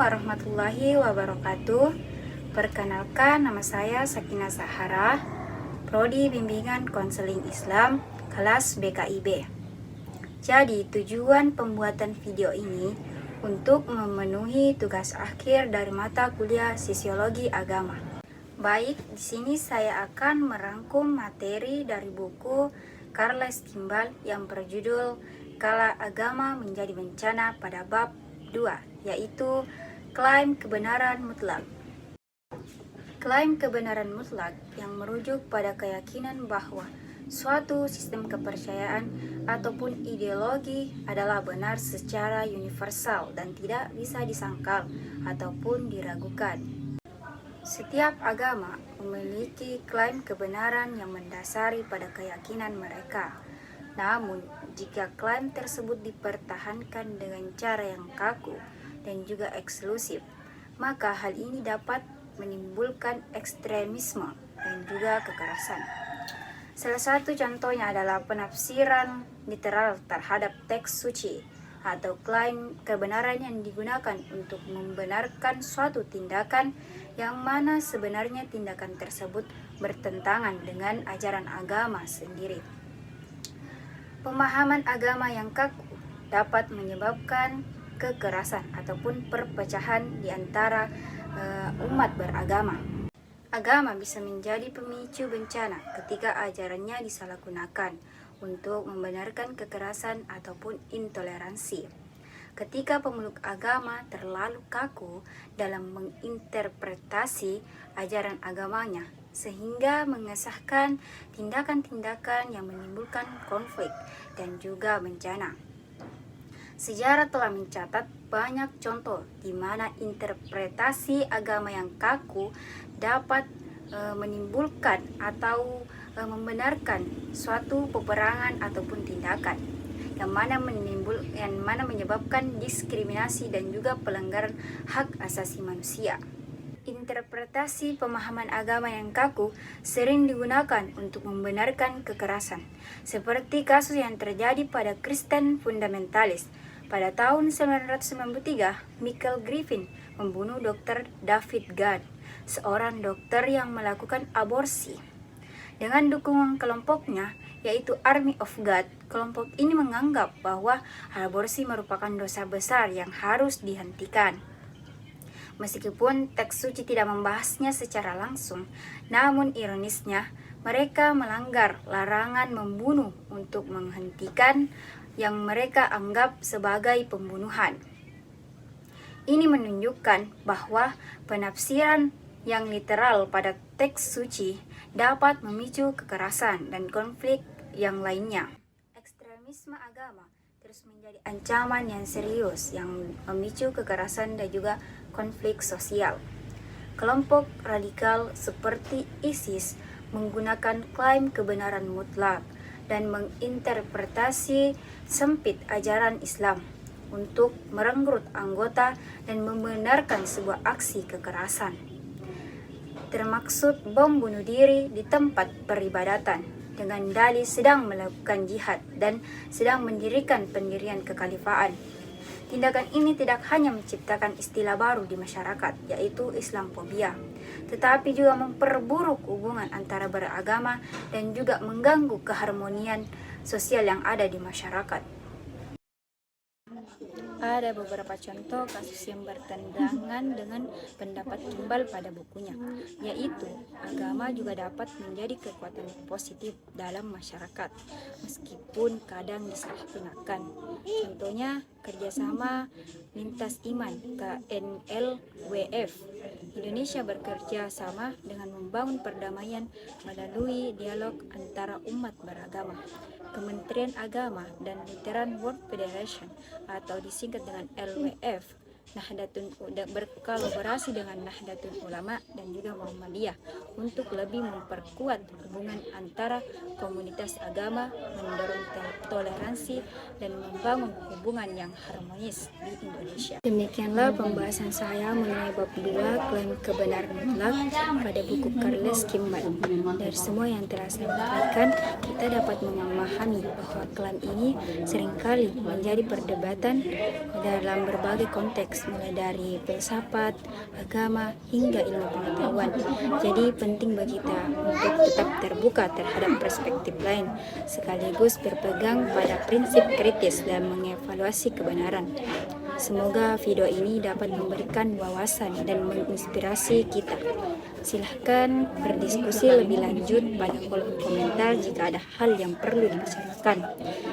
warahmatullahi wabarakatuh. Perkenalkan, nama saya Sakinah Zahara, Prodi Bimbingan Konseling Islam, kelas BKIB. Jadi, tujuan pembuatan video ini untuk memenuhi tugas akhir dari mata kuliah Sosiologi Agama. Baik, di sini saya akan merangkum materi dari buku Charles Kimball yang berjudul Kala Agama Menjadi Bencana pada bab 2, yaitu klaim kebenaran mutlak. Klaim kebenaran mutlak yang merujuk pada keyakinan bahwa suatu sistem kepercayaan ataupun ideologi adalah benar secara universal dan tidak bisa disangkal ataupun diragukan. Setiap agama memiliki klaim kebenaran yang mendasari pada keyakinan mereka. Namun, jika klaim tersebut dipertahankan dengan cara yang kaku dan juga eksklusif, maka hal ini dapat menimbulkan ekstremisme dan juga kekerasan. Salah satu contohnya adalah penafsiran literal terhadap teks suci atau klaim kebenaran yang digunakan untuk membenarkan suatu tindakan yang mana sebenarnya tindakan tersebut bertentangan dengan ajaran agama sendiri. Pemahaman agama yang kaku dapat menyebabkan kekerasan ataupun perpecahan di antara umat beragama. Agama bisa menjadi pemicu bencana ketika ajarannya disalahgunakan untuk membenarkan kekerasan ataupun intoleransi. Ketika pemeluk agama terlalu kaku dalam menginterpretasi ajaran agamanya, sehingga mengesahkan tindakan-tindakan yang menimbulkan konflik dan juga bencana. Sejarah telah mencatat banyak contoh di mana interpretasi agama yang kaku dapat menimbulkan atau membenarkan suatu peperangan ataupun tindakan yang mana menyebabkan diskriminasi dan juga pelanggaran hak asasi manusia. Interpretasi pemahaman agama yang kaku sering digunakan untuk membenarkan kekerasan, seperti kasus yang terjadi pada Kristen fundamentalis. Pada tahun 1993, Michael Griffin membunuh Dr. David Gad, seorang dokter yang melakukan aborsi. Dengan dukungan kelompoknya, yaitu Army of God, kelompok ini menganggap bahwa aborsi merupakan dosa besar yang harus dihentikan. Meskipun teks suci tidak membahasnya secara langsung, namun ironisnya, mereka melanggar larangan membunuh untuk menghentikan yang mereka anggap sebagai pembunuhan. Ini menunjukkan bahwa penafsiran yang literal pada teks suci dapat memicu kekerasan dan konflik yang lainnya. Ekstremisme agama terus menjadi ancaman yang serius yang memicu kekerasan dan juga konflik sosial. Kelompok radikal seperti ISIS menggunakan klaim kebenaran mutlak dan menginterpretasi sempit ajaran Islam untuk merekrut anggota dan membenarkan sebuah aksi kekerasan, termaksud bom bunuh diri di tempat peribadatan dengan dalih sedang melakukan jihad dan sedang mendirikan pendirian kekhalifaan. Tindakan ini tidak hanya menciptakan istilah baru di masyarakat, yaitu Islamfobia, tetapi juga memperburuk hubungan antara beragama dan juga mengganggu keharmonian sosial yang ada di masyarakat. Ada beberapa contoh kasus yang bertentangan dengan pendapat Kimball pada bukunya, yaitu agama juga dapat menjadi kekuatan positif dalam masyarakat, meskipun kadang disalahgunakan. Contohnya, kerjasama lintas iman KNLWF. Indonesia bekerja sama dengan membangun perdamaian melalui dialog antara umat beragama. Kementerian Agama dan Lutheran World Federation atau disingkat dengan LWF berkolaborasi dengan Nahdlatul Ulama dan juga Muhammadiyah untuk lebih memperkuat hubungan antara komunitas agama, mendorong toleransi, dan membangun hubungan yang harmonis di Indonesia. Demikianlah pembahasan saya mengenai bab 2 klaim kebenaran mutlak pada buku Charles Kimball. Dari semua yang telah saya sampaikan, kita dapat memahami bahwa klaim ini seringkali menjadi perdebatan dalam berbagai konteks, luas, mulai dari filsafat, agama, hingga ilmu pengetahuan. Jadi penting bagi kita untuk tetap terbuka terhadap perspektif lain, sekaligus berpegang pada prinsip kritis dan mengevaluasi kebenaran. Semoga video ini dapat memberikan wawasan dan menginspirasi kita. Silahkan berdiskusi lebih lanjut pada kolom komentar jika ada hal yang perlu dibicarakan.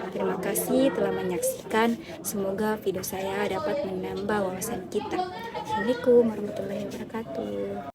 Terima kasih telah menyaksikan. Semoga video saya dapat menambah wawasan kita. Assalamualaikum warahmatullahi wabarakatuh.